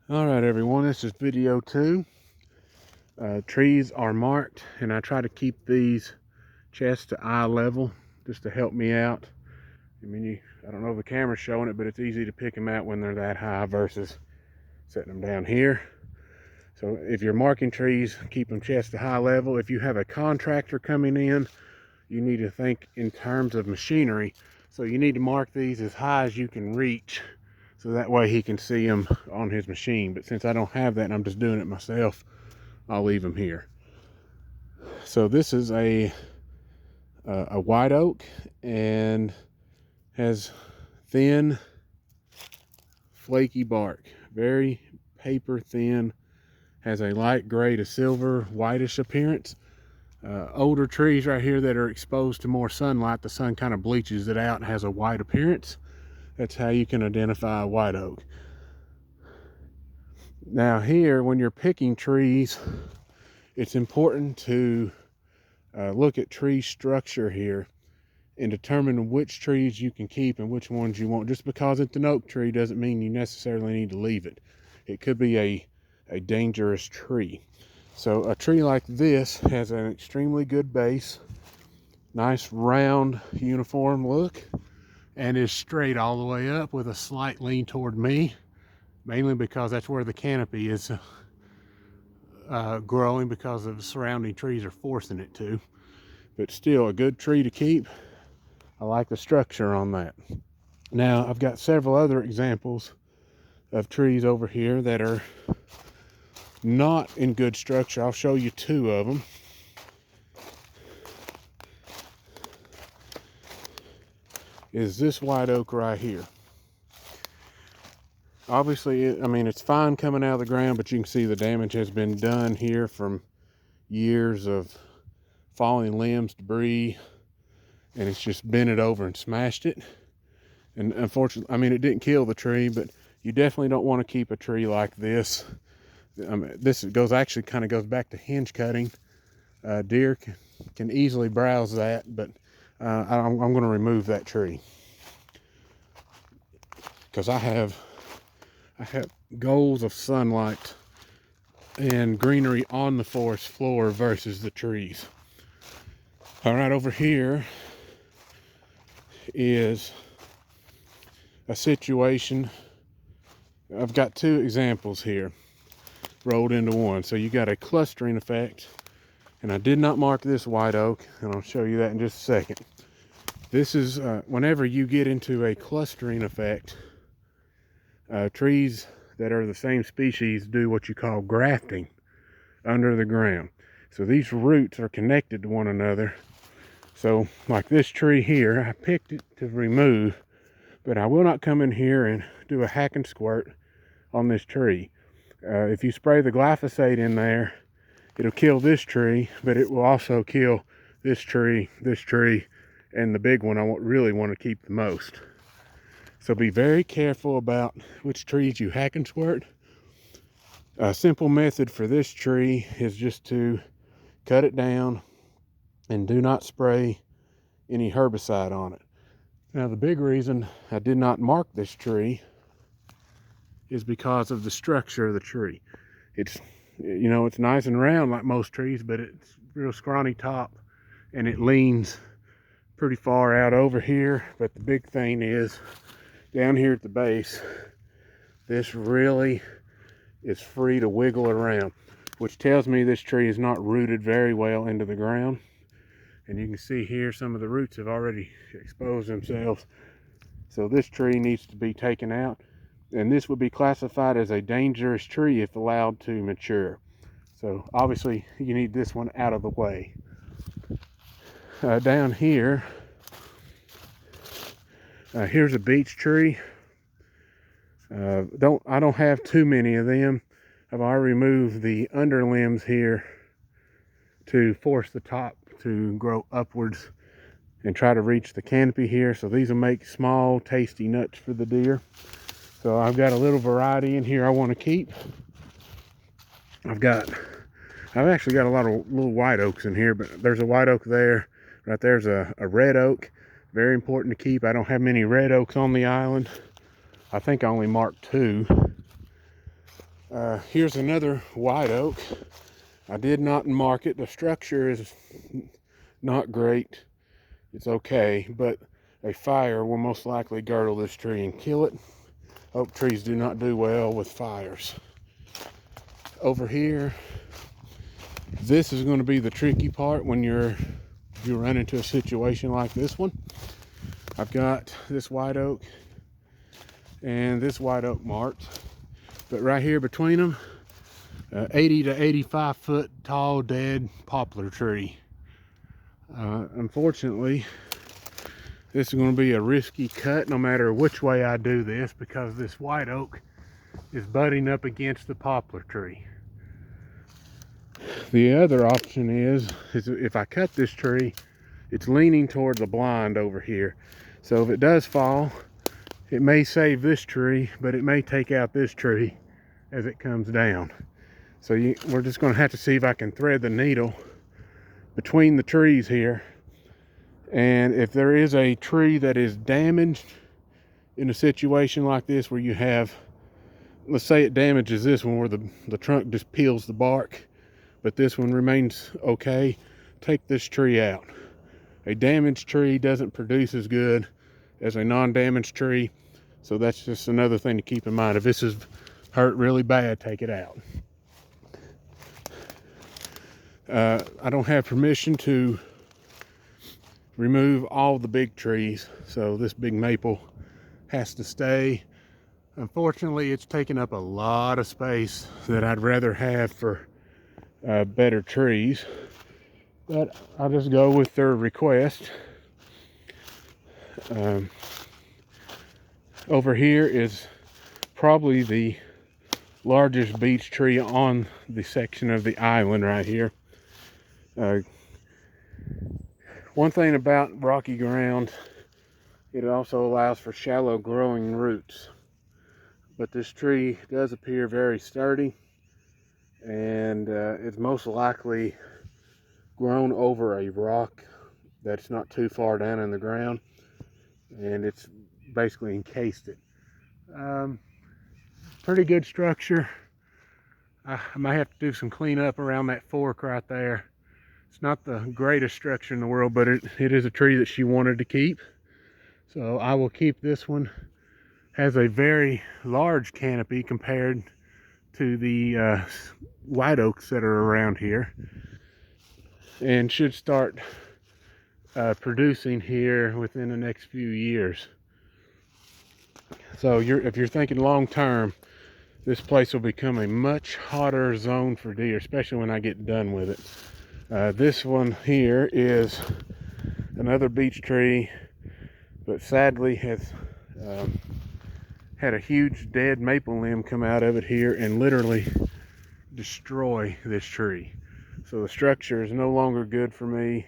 All right, everyone, this is video 2. Trees are marked, and I try to keep these chest to eye level just to help me out. I don't know if the camera's showing it, but it's easy to pick them out when they're that high versus setting them down here. So if you're marking trees, keep them chest to eye level. If you have a contractor coming in, you need to think in terms of machinery. So you need to mark these as high as you can reach, so that way he can see them on his machine. But since I don't have that and I'm just doing it myself, I'll leave them here. So this is a white oak and has thin, flaky bark, very paper thin, has a light gray to silver, whitish appearance. Older trees right here that are exposed to more sunlight, the sun kind of bleaches it out and has a white appearance. That's how you can identify a white oak. Now here, when you're picking trees, it's important to look at tree structure here and determine which trees you can keep and which ones you won't. Just because it's an oak tree doesn't mean you necessarily need to leave it. It could be a dangerous tree. So a tree like this has an extremely good base, nice round uniform look, and is straight all the way up with a slight lean toward me, mainly because that's where the canopy is growing, because of the surrounding trees are forcing it to. But still a good tree to keep. I like the structure on that. Now I've got several other examples of trees over here that are not in good structure. I'll show you 2 of them. Is this white oak right here. Obviously, it's fine coming out of the ground, but you can see the damage has been done here from years of falling limbs, debris, and it's just bent it over and smashed it. And unfortunately, it didn't kill the tree, but you definitely don't want to keep a tree like this. This actually kind of goes back to hinge cutting. Deer can easily browse that, but I'm going to remove that tree because I have goals of sunlight and greenery on the forest floor versus the trees. All right, over here is a situation. I've got 2 examples here rolled into one. So you got a clustering effect, and I did not mark this white oak, and I'll show you that in just a second. This is whenever you get into a clustering effect, trees that are the same species do what you call grafting under the ground. So these roots are connected to one another. So like this tree here, I picked it to remove, but I will not come in here and do a hack and squirt on this tree. If you spray the glyphosate in there, it'll kill this tree, but it will also kill this tree, and the big one I really want to keep the most. So be very careful about which trees you hack and squirt. A simple method for this tree is just to cut it down and do not spray any herbicide on it. Now the big reason I did not mark this tree is because of the structure of the tree. It's nice and round like most trees, but it's real scrawny top and it leans pretty far out over here. But the big thing is down here at the base, this really is free to wiggle around, which tells me this tree is not rooted very well into the ground. And you can see here some of the roots have already exposed themselves. So this tree needs to be taken out, and this would be classified as a dangerous tree if allowed to mature. So obviously you need this one out of the way. Down here, here's a beech tree. I don't have too many of them. I've already removed the underlimbs here to force the top to grow upwards and try to reach the canopy here. So these will make small, tasty nuts for the deer. So I've got a little variety in here I want to keep. I've actually got a lot of little white oaks in here, but there's a white oak there. Right there's a red oak. Very important to keep. I don't have many red oaks on the island. I think I only marked 2. Here's another white oak. I did not mark it. The structure is not great. It's okay, but a fire will most likely girdle this tree and kill it. Oak trees do not do well with fires. Over here, this is going to be the tricky part when you run into a situation like this one. I've got this white oak and this white oak marked, but right here between them, 80 to 85 foot tall dead poplar tree. Unfortunately, this is going to be a risky cut no matter which way I do this, because this white oak is butting up against the poplar tree. The other option is if I cut this tree, it's leaning toward the blind over here. So if it does fall, it may save this tree, but it may take out this tree as it comes down. So we're just going to have to see if I can thread the needle between the trees here. And if there is a tree that is damaged in a situation like this where you have, let's say it damages this one where the trunk just peels the bark, but this one remains okay, take this tree out. A damaged tree doesn't produce as good as a non-damaged tree, so that's just another thing to keep in mind. If this is hurt really bad, take it out. I don't have permission to remove all the big trees, so this big maple has to stay. Unfortunately, it's taking up a lot of space that I'd rather have for better trees, but I'll just go with their request. Over here is probably the largest beech tree on the section of the island right here. One thing about rocky ground, it also allows for shallow growing roots, but this tree does appear very sturdy, and it's most likely grown over a rock that's not too far down in the ground, and it's basically encased it. Pretty good structure. I might have to do some cleanup around that fork right there. It's not the greatest structure in the world, but it is a tree that she wanted to keep, so I will keep this one. Has a very large canopy compared to the white oaks that are around here, and should start producing here within the next few years. So if you're thinking long term, this place will become a much hotter zone for deer, especially when I get done with it. This one here is another beech tree, but sadly has had a huge dead maple limb come out of it here and literally destroy this tree. So the structure is no longer good for me.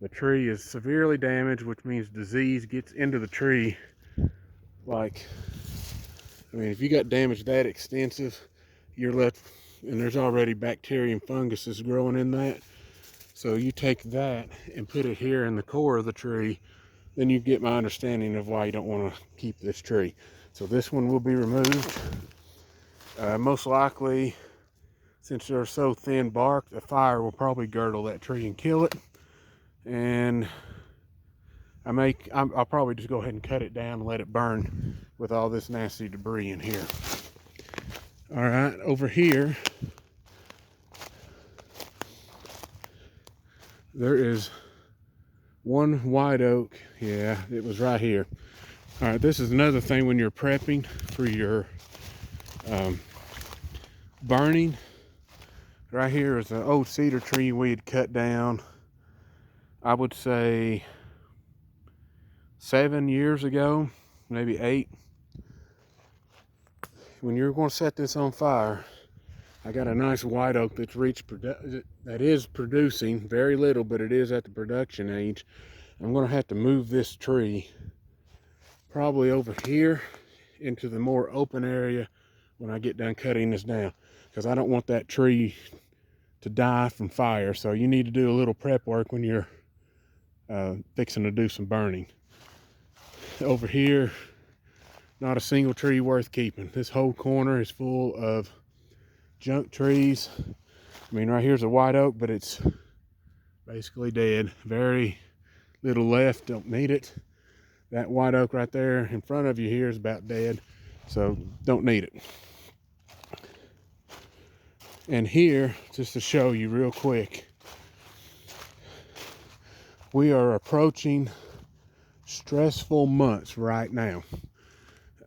The tree is severely damaged, which means disease gets into the tree. If you got damage that extensive, you're left, and there's already bacteria and funguses growing in that. So you take that and put it here in the core of the tree, then you get my understanding of why you don't want to keep this tree. So this one will be removed. Most likely, since they're so thin bark, the fire will probably girdle that tree and kill it. And I'll probably just go ahead and cut it down and let it burn with all this nasty debris in here. All right, over here, there is one white oak. Yeah, it was right here. All right, this is another thing when you're prepping for your burning. Right here is an old cedar tree we had cut down, I would say 7 years ago, maybe 8. When you're going to set this on fire, I got a nice white oak that's that is producing very little, but it is at the production age. I'm going to have to move this tree probably over here into the more open area when I get done cutting this down, because I don't want that tree to die from fire. So you need to do a little prep work when you're fixing to do some burning. Over here, not a single tree worth keeping. This whole corner is full of junk trees. I mean, right here's a white oak, but it's basically dead. Very little left, don't need it. That white oak right there in front of you here is about dead, so don't need it. And here, just to show you real quick, we are approaching stressful months right now.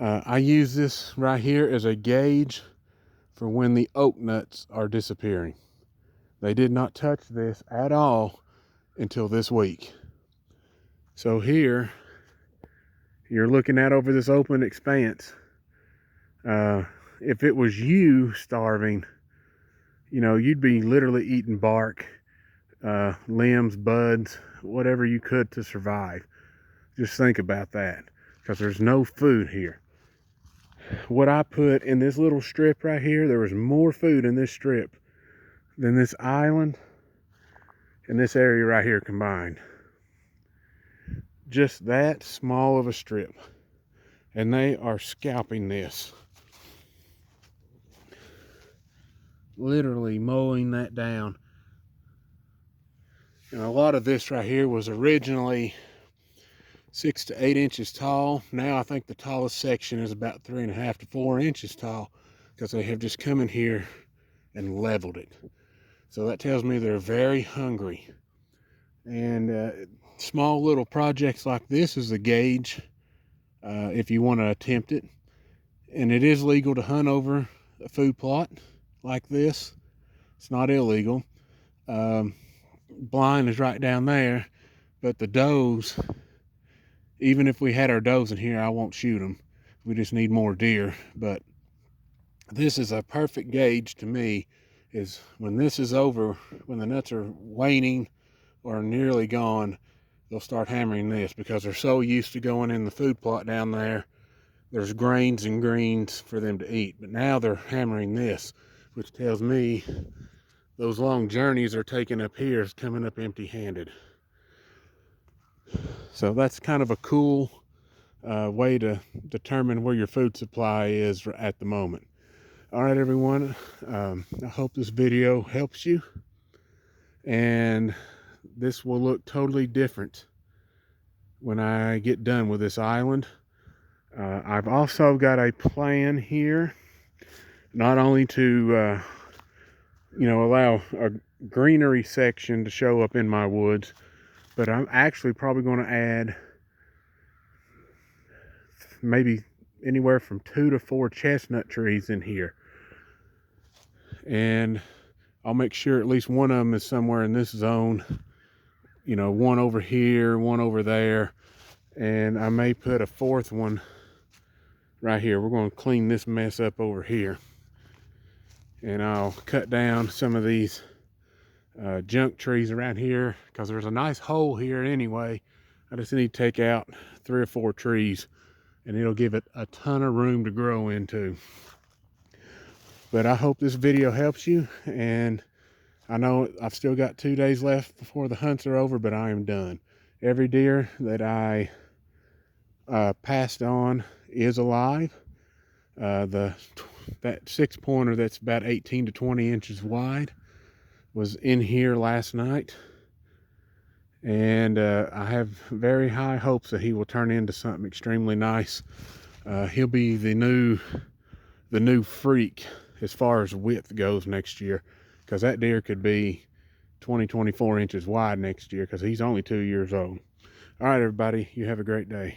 I use this right here as a gauge for when the oak nuts are disappearing. They did not touch this at all until this week. So here, you're looking at over this open expanse. If it was you starving, you know, you'd be literally eating bark, limbs, buds, whatever you could to survive. Just think about that, because there's no food here. What I put in this little strip right here, there was more food in this strip than this island and this area right here combined. Just that small of a strip. And they are scalping this. Literally mowing that down. And a lot of this right here was originally 6 to 8 inches tall. Now I think the tallest section is about 3.5 to 4 inches tall, because they have just come in here and leveled it. So that tells me they're very hungry. And small little projects like this is a gauge if you want to attempt it. And it is legal to hunt over a food plot like this. It's not illegal. Blind is right down there, but the does, even if we had our does in here, I won't shoot them. We just need more deer. But this is a perfect gauge to me, is when this is over, when the nuts are waning or nearly gone, they'll start hammering this, because they're so used to going in the food plot down there. There's grains and greens for them to eat, but now they're hammering this, which tells me those long journeys they're taking up here is coming up empty-handed. So that's kind of a cool way to determine where your food supply is at the moment. All right, everyone, I hope this video helps you, and this will look totally different when I get done with this island. I've also got a plan here, not only to you know, allow a greenery section to show up in my woods, but I'm actually probably going to add maybe anywhere from 2 to 4 chestnut trees in here. And I'll make sure at least one of them is somewhere in this zone. You know, one over here, one over there. And I may put a 4th one right here. We're going to clean this mess up over here. And I'll cut down some of these junk trees around here, because there's a nice hole here anyway. I just need to take out 3 or 4 trees, and it'll give it a ton of room to grow into. But I hope this video helps you, and I know I've still got 2 days left before the hunts are over, but I am done. Every deer that I passed on is alive. That 6-pointer that's about 18 to 20 inches wide was in here last night, and I have very high hopes that he will turn into something extremely nice. He'll be the new freak as far as width goes next year, because that deer could be 24 inches wide next year, because he's only 2 years old. All right, everybody, you have a great day.